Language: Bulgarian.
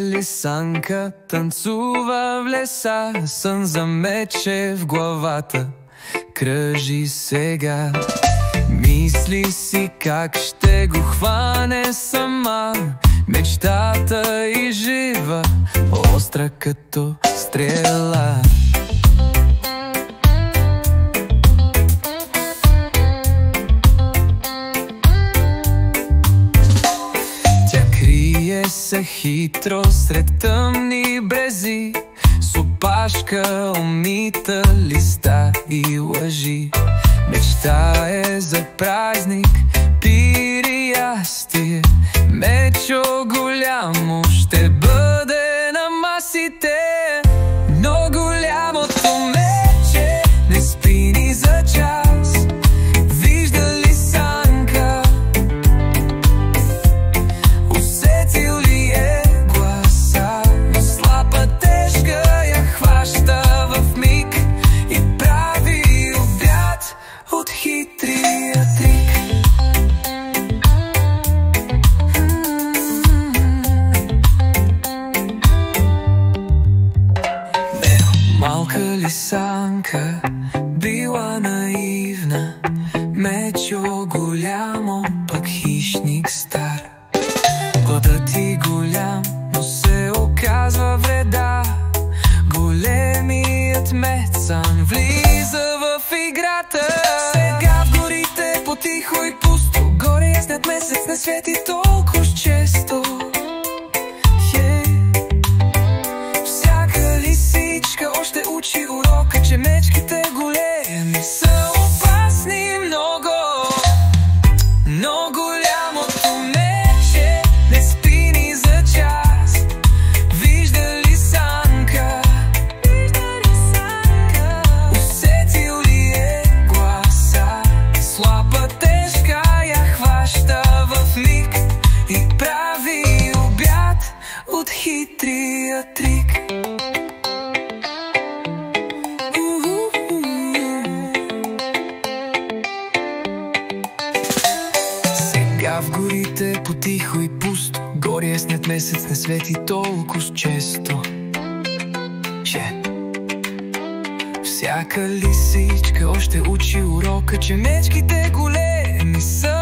лисанка танцува в леса, сън за мече в главата кръжи сега. Мисли си как ще го хване сама, мечтата и жива, остра като стрела. Тя крие се хитро сред тъмни брези, с опашка умита листа и лъжи. Мечтае за празник, пир и ястие, мечо голямо ще бъде на масите. Но голямото мече не спи ни за час, вижда лисанка, усетил ли е гласа, но слаба тежка я хваща в миг и прави обяд от хитрия трик. Малка лисанка била наивна, мечо голямо, пък хищник стар. Гладът ти голям, но се оказва вреда. Големият меч сам влиза в играта. Сега в горите потихо и пусто, горе яснят месец не свети толкова често. Всяка лисичка още учи урока, че мечките големи са опасни много. Но голямото мече не спи ни за час, вижда лисанка, усетил ли е гласа, слаба тежка я хваща в миг и прави обяд от хитрия трик. Сега в горите потихо и пусто, горе ясният месец не свети толкова често. Всяка лисичка още учи урока, че мечките големи са